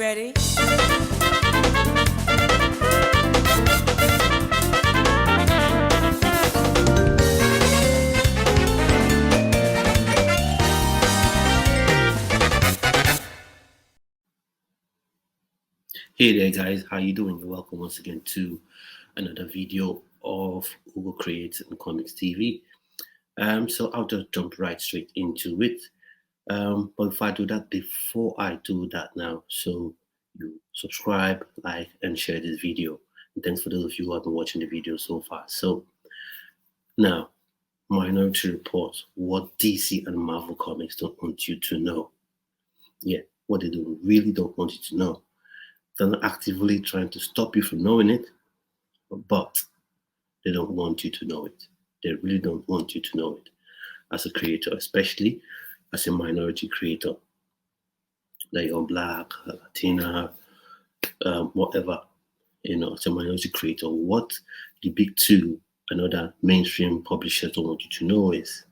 Ready? Hey there guys, how you doing? Welcome once again to another video of Google Creates and Comics TV. So I'll just jump right straight into it. But before I do that now, so you subscribe, like, and share this video. And thanks for those of you who have been watching the video so far. So now, Minority Report, what DC and Marvel Comics don't want you to know. Yeah, what they really don't want you to know. They're not actively trying to stop you from knowing it, but they don't want you to know it. They really don't want you to know it as a creator, especially as a minority creator. That you're black, Latina, whatever, as a minority creator. What the big two and other mainstream publishers don't want you to know is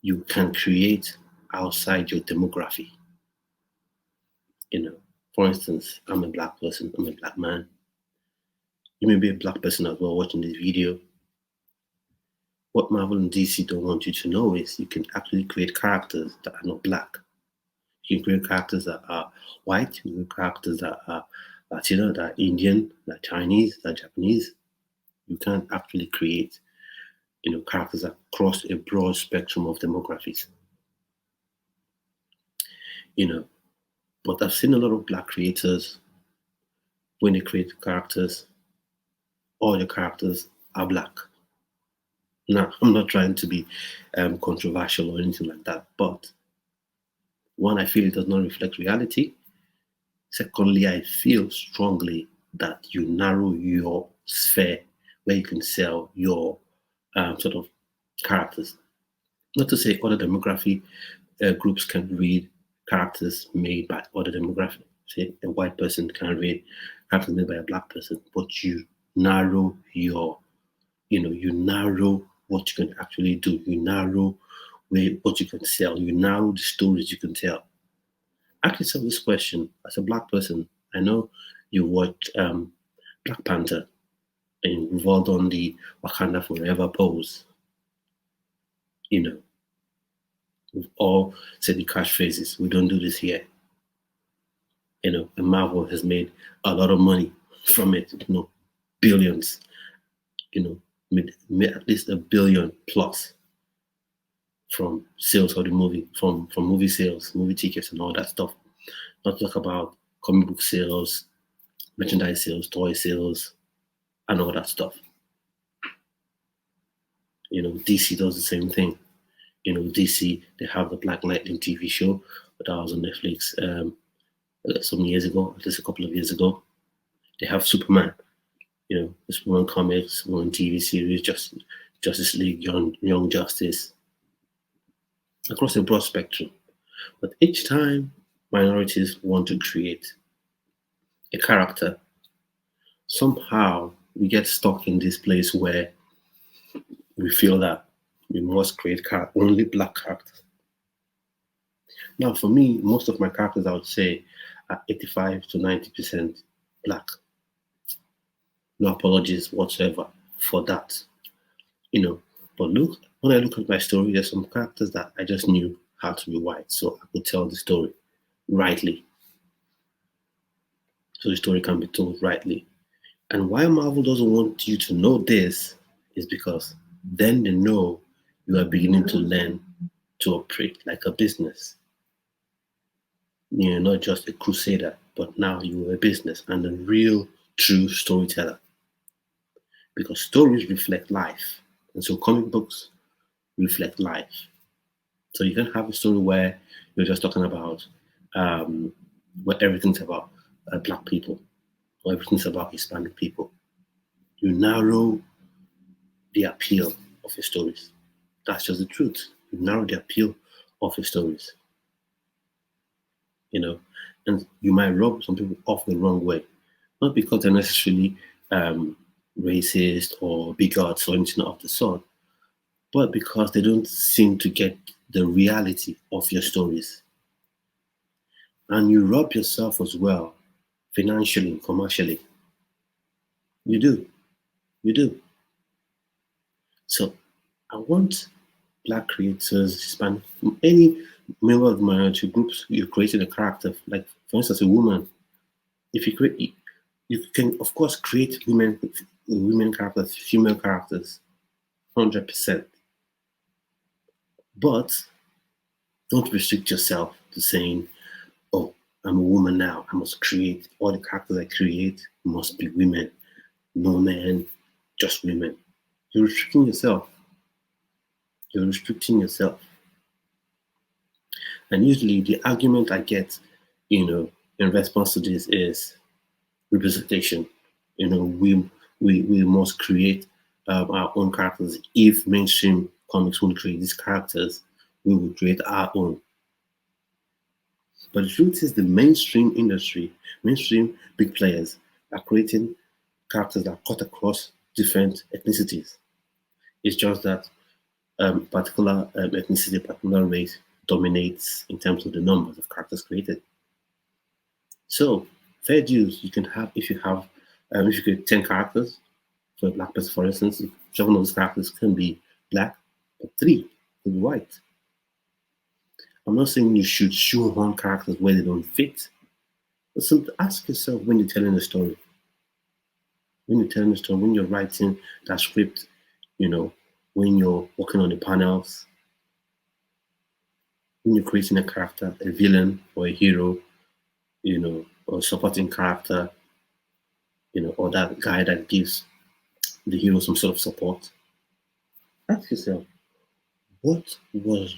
you can create outside your demography. For instance, I'm a black person, I'm a black man. You may be a black person as well watching this video. What Marvel and DC don't want you to know is you can actually create characters that are not black. You can create characters that are white, you can create characters that are Latino, that are Indian, that are Chinese, that are Japanese. You can't actually create, characters that cross a broad spectrum of demographies. But I've seen a lot of black creators, when they create characters, all the characters are black. Now, I'm not trying to be controversial or anything like that, but one, I feel it does not reflect reality. Secondly, I feel strongly that you narrow your sphere where you can sell your sort of characters. Not to say other demography groups can read characters made by other demographics. Say a white person can read characters made by a black person, but you narrow you narrow what you can actually do. You narrow what you can sell. You narrow the stories you can tell. Ask yourself this question: as a black person, I know you watched Black Panther and you've all done the Wakanda Forever pose. We've all said the catchphrases. We don't do this here. And Marvel has made a lot of money from it. Billions. Made at least $1 billion plus from sales of the movie, from movie sales, movie tickets, and all that stuff. Not talk about comic book sales, merchandise sales, toy sales, and all that stuff. DC does the same thing. DC, they have the Black Lightning TV show that was on Netflix some years ago, at least a couple of years ago. They have Superman, the Superman comics, Superman TV series, Justice League, Young Justice, across a broad spectrum. But each time minorities want to create a character, somehow we get stuck in this place where we feel that we must create only black characters. Now, for me, most of my characters, I would say, are 85 to 90% black. No apologies whatsoever for that. But look, when I look at my story, there's some characters that I just knew how to be white, so I could tell the story rightly. So the story can be told rightly. And why Marvel doesn't want you to know this is because then they know you are beginning to learn to operate like a business. You're not just a crusader, but now you're a business and a real, true storyteller. Because stories reflect life. And so comic books reflect life. So you can have a story where you're just talking about where everything's about black people or everything's about Hispanic people. You narrow the appeal of your stories. That's just the truth. You narrow the appeal of your stories. And you might rub some people off the wrong way. Not because they're necessarily racist or bigots or anything of the sort, but because they don't seem to get the reality of your stories. And you rob yourself as well, financially and commercially. You do. You do. So I want Black creators, Hispanic, any member of the minority groups, you're creating a character. Like, for instance, a woman. If you create, you can, of course, create women characters, female characters, 100%. But don't restrict yourself to saying, oh, I'm a woman now. I must create, all the characters I create must be women. No men, just women. You're restricting yourself. You're restricting yourself. And usually the argument I get, in response to this is representation. We must create our own characters. If mainstream comics won't create these characters, we will create our own. But the truth is, the mainstream industry, mainstream big players are creating characters that cut across different ethnicities. It's just that particular ethnicity, particular race dominates in terms of the numbers of characters created. So, fair dues, you can have, if you create 10 characters for a black person, for instance, if 7 of those characters can be black, but 3 can be white. I'm not saying you should shoehorn characters where they don't fit, but ask yourself when you're telling a story. When you're telling a story, when you're writing that script, when you're working on the panels, when you're creating a character, a villain or a hero, or a supporting character, or that guy that gives the hero some sort of support. Ask yourself, what was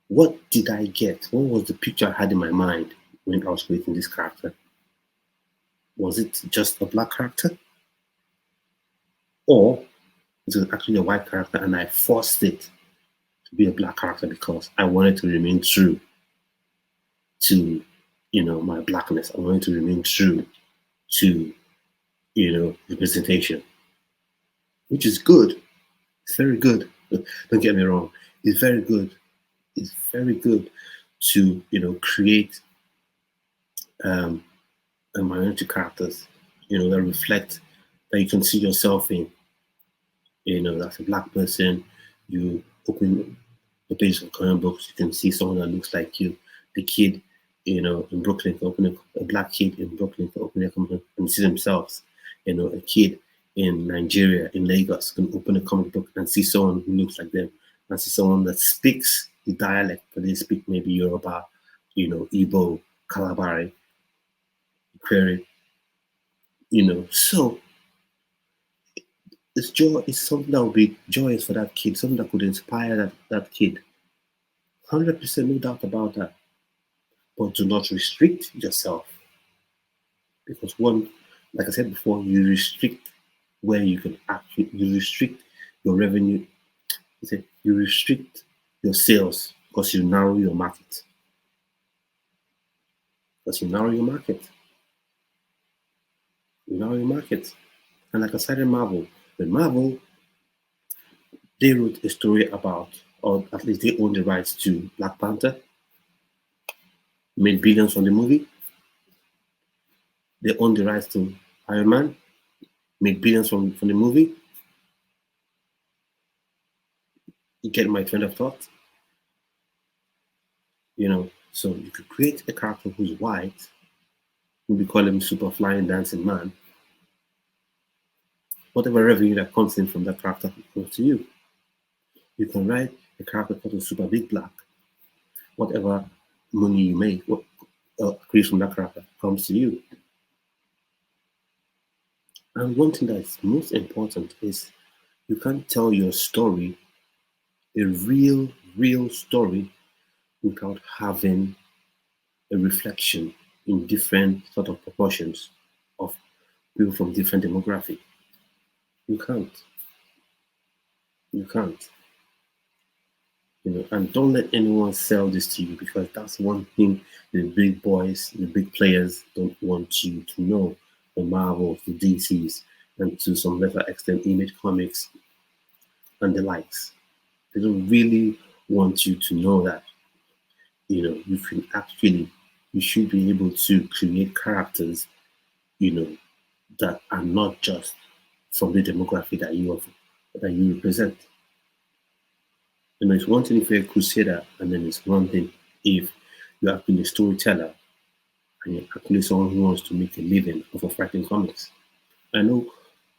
what did I get? What was the picture I had in my mind when I was creating this character? Was it just a black character? Or is it actually a white character and I forced it to be a black character because I wanted to remain true to, my blackness. I wanted to remain true to, representation, which is good. It's very good. Don't get me wrong. It's very good. It's very good to, create minority characters, that reflect, that you can see yourself in. That's a black person. You open the page of comic books, you can see someone that looks like you. The kid, in Brooklyn, can open a black kid in Brooklyn can open a comic book and see themselves. A kid in Nigeria, in Lagos, can open a comic book and see someone who looks like them, and see someone that speaks the dialect, but they speak maybe Yoruba, Igbo, Kalabari, Query, So it's joy. It's something that would be joyous for that kid, something that could inspire that kid. 100%, no doubt about that. But do not restrict yourself, because one, like I said before, you restrict where you can actually, you restrict your revenue, you restrict your sales because you narrow your market. Because you narrow your market. You narrow your market. And like I said in Marvel, with Marvel, they wrote a story about, or at least they own the rights to Black Panther, made billions from the movie. They own the rights to Iron Man, made billions from the movie. You get my train of thought? So you could create a character who's white, we call him Super Flying Dancing Man. Whatever revenue that comes in from that character goes to you. You can write a character called Super Big Black. Whatever money you make, what creates from that character comes to you. And one thing that's most important is you can't tell your story, a real story, without having a reflection in different sort of proportions of people from different demographic. You can't. You can't. And don't let anyone sell this to you, because that's one thing the big boys, the big players don't want you to know. The Marvels, the DCs, and to some lesser extent, Image Comics and the likes. They don't really want you to know that, you can actually you should be able to create characters, you know, that are not just from the demographic that you represent. You know, it's one thing if you're a crusader, and then it's one thing if you're actually a storyteller and you're actually someone who wants to make a living off of writing comics. I know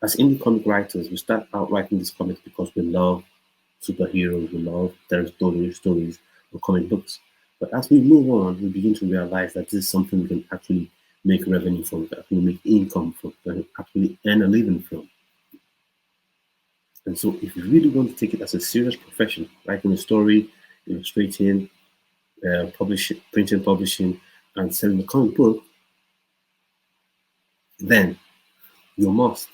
as indie comic writers, we start out writing these comics because we love superheroes, we love territory stories, or comic books. But as we move on, we begin to realize that this is something we can actually make revenue from, we can actually make income from, we can actually earn a living from. And so, if you really want to take it as a serious profession, writing a story, illustrating, publishing, printing, publishing, and selling a comic book, then you must,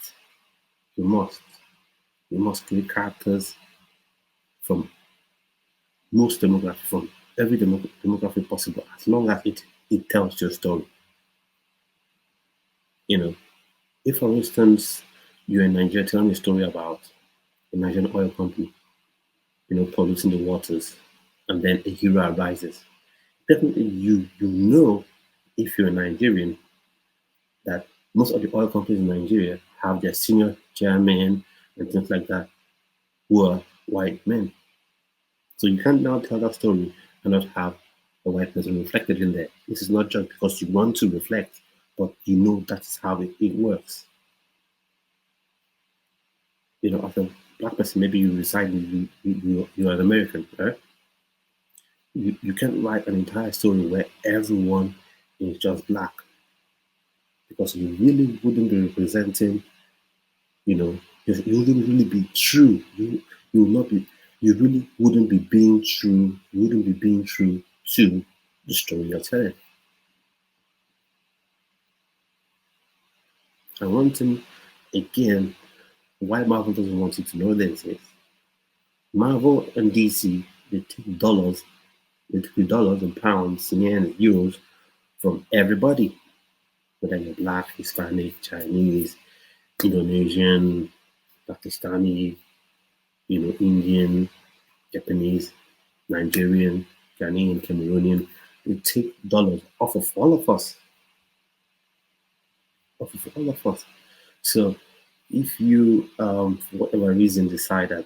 you must, you must create characters from most demographic, from every demographic possible, as long as it tells your story. You know, if for instance you're in Nigeria telling a story about a Nigerian oil company, polluting the waters, and then a hero arises, definitely you know if you're a Nigerian that most of the oil companies in Nigeria have their senior chairman and things like that who are white men. So you can't now tell that story and not have a white person reflected in there. This is not just because you want to reflect, but you know that is how it works. As a black person, maybe you reside in you're an American, right? You can't write an entire story where everyone is just black because you really wouldn't be representing, you wouldn't really be true. You will not be, you really wouldn't be being true. You wouldn't be being true to the story you're telling. And one thing, again, why Marvel doesn't want you to know this is Marvel and DC, they take dollars, dollars and pounds, yen, euros from everybody, whether you're black, Hispanic, Chinese, Indonesian, Pakistani, Indian, Japanese, Nigerian, Ghanaian, Cameroonian. They take dollars off of all of us. Off of all of us. So if you, for whatever reason, decide that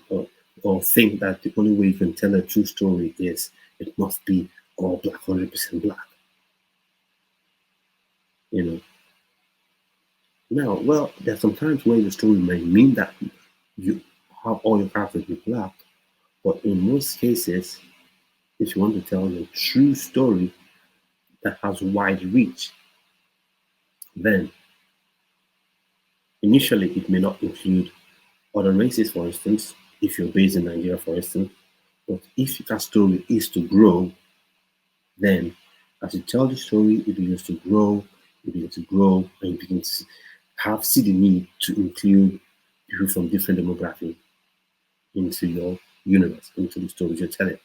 or think that the only way you can tell a true story is it must be all black, 100% black, you know. Now, well, there's sometimes where the story may mean that you have all your characters be black, but in most cases, if you want to tell a true story that has wide reach, then initially it may not include other races, for instance, if you're based in Nigeria, for instance. But if that story is to grow, then as you tell the story, it begins to grow, and you begin to see the need to include people from different demographics into your universe, into the stories you're telling.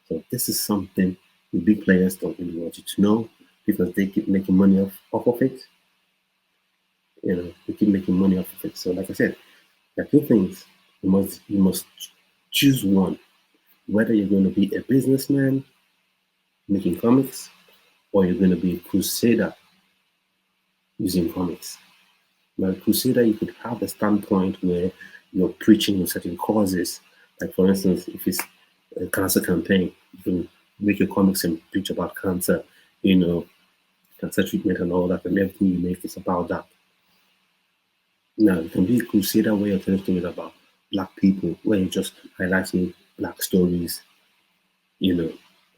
So this is something the big players don't really want you to know because they keep making money off of it. They keep making money off of it. So like I said, there are two things. You must choose one. Whether you're going to be a businessman making comics or you're going to be a crusader using comics. Now, a crusader, you could have a standpoint where you're preaching on certain causes. Like, for instance, if it's a cancer campaign, you can make your comics and preach about cancer, cancer treatment and all that, and everything you make is about that. Now, you can be a crusader where you're telling stories about black people, where you're just highlighting black stories,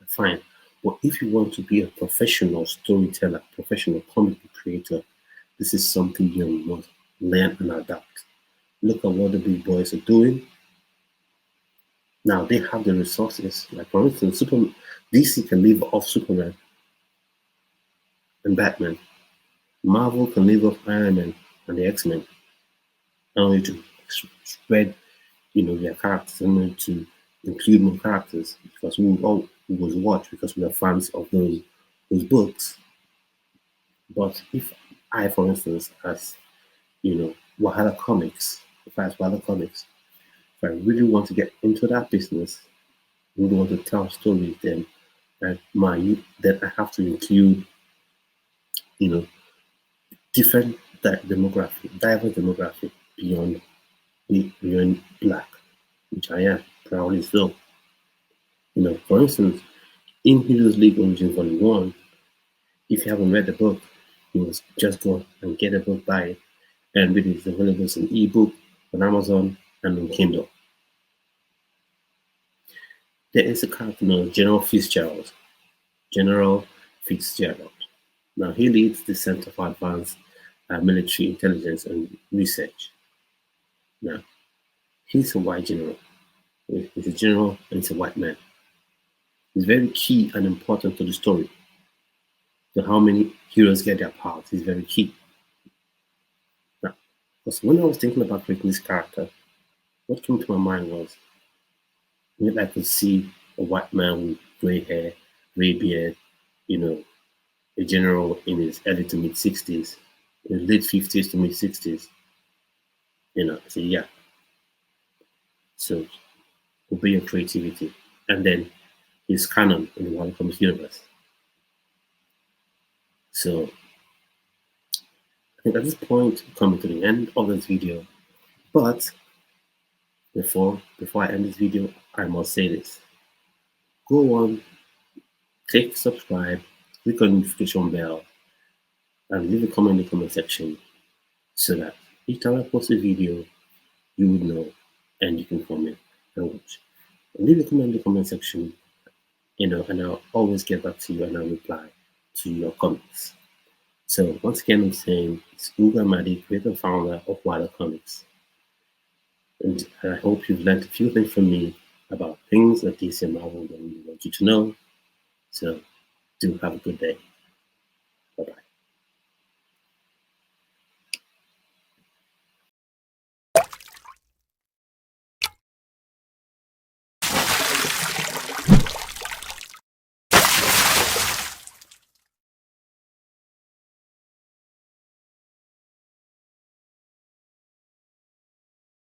fine. But if you want to be a professional storyteller, professional comic book creator, this is something you must learn and adapt. Look at what the big boys are doing. Now they have the resources. Like for instance, DC can live off Superman and Batman. Marvel can live off Iron Man and the X-Men. Only to spread, their characters and to include more characters because we will always watch because we are fans of those books. But if I, for instance, as Wahala Comics, if I really want to get into that business, really want to tell stories, then I have to include you know, different demographic, diverse demographic beyond black, which I am proudly so. For instance, in Heroes League Origins Volume 1, if you haven't read the book, you must just go and get a book, buy it, and read it. It's available as an ebook on Amazon and on Kindle. There is a character known as General Fitzgerald. General Fitzgerald. Now, he leads the Center for Advanced Military Intelligence and Research. Now, he's a white general. He's a general and he's a white man. He's very key and important to the story. To how many heroes get their powers is very key. Now, because when I was thinking about creating this character, what came to my mind was, if I could see a white man with gray hair, gray beard, a general in his early to mid 60s, in late 50s to mid 60s, I say, yeah. So, obey your creativity. And then his canon in the Marvel Comics universe. So, I think at this point, we're coming to the end of this video. But before I end this video, I must say this. Go on, click subscribe, click on the notification bell, and leave a comment in the comment section so that each time I post a video, you would know and you can comment and watch. And leave a comment in the comment section, and I'll always get back to you and I'll reply to your comments. So once again, I'm saying it's Ugo Amadi, creator and founder of Wilder Comics. And I hope you've learned a few things from me about things that DC and Marvel that we want you to know. So do have a good day. Bye-bye.